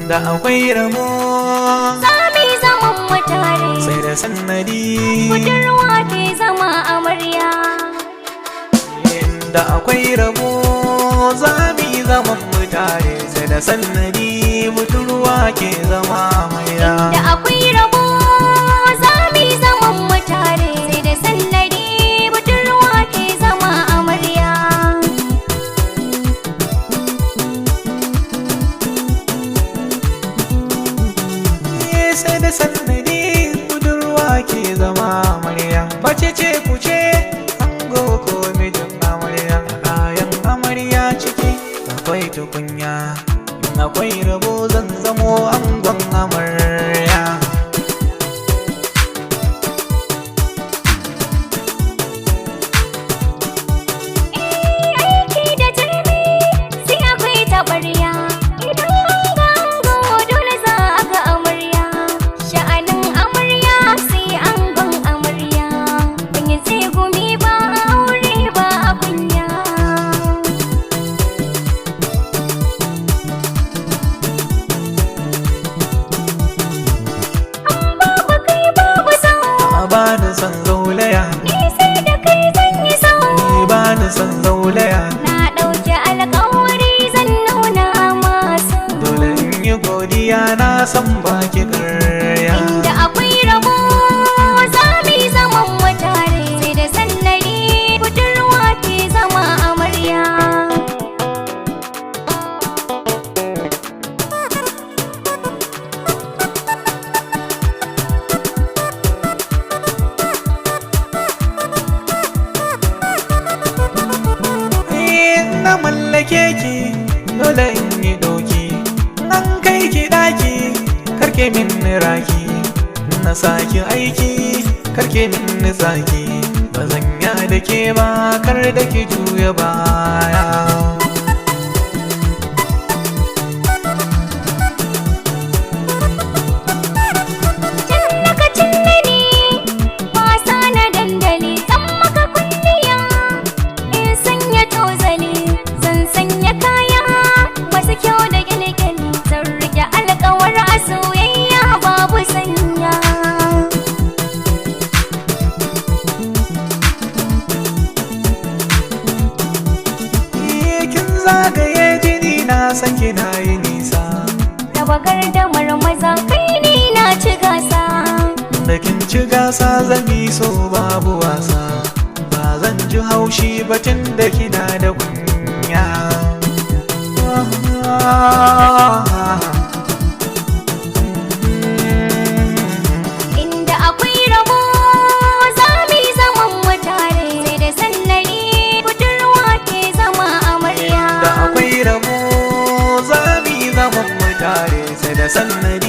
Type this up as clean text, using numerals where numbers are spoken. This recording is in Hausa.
da akwai rabo Sami zaman mu tare sai da sannadi budurwa ke zama amarya da akwai rabo zami zaman mu tare sai da sannadi budurwa ke zama amarya da akwai rabo sami zaman mu tare sai da sannadi budurwa ke zama amarya sai da sannadi budurwa ke zama amarya mace ce ku ce ango ko mijin amarya kayan amarya ciki akwai tukunya in akwai rabo zan zamo angon amarya aiki da jirgi sai akwai tabarya idan ga ango dole za a ga amarya sha'anin amarya sai angon amarya ban yi sai gumi ba aure ba a kunya babu kai babu sau a bani san zaulaya ni sai da kai zan yi sau ni bani san zaulaya na ɗauki alƙawari zan nuna masu dole in yi godiya na san baki karya inda akwai rabo sami zaman mu tare sai da sannari budurwa ke zama amarya na mallake ki dole in yi doki nan kai ki daki karke min raki na saki aiki karke min tsaki ba zan ya da ke ba kar da ki juya baya lokacin da ni wasa na dandali zan maka kunniya in sanya tozali zan sanya kaya masu kyau da gilgili zan rike alƙawar a soyayya babu sanya kin zagaye jini na san kina yi nisa raba gardamar maza kai ni na ci gasa da kin ci gasa zami so babu wasa ba zan ji haushi batun da kina da kunya inda akwai rabo sami zaman mu tare sai da sannari budurwa ke zama amarya da akwai rabo zami zaman mu tare sai da sannadi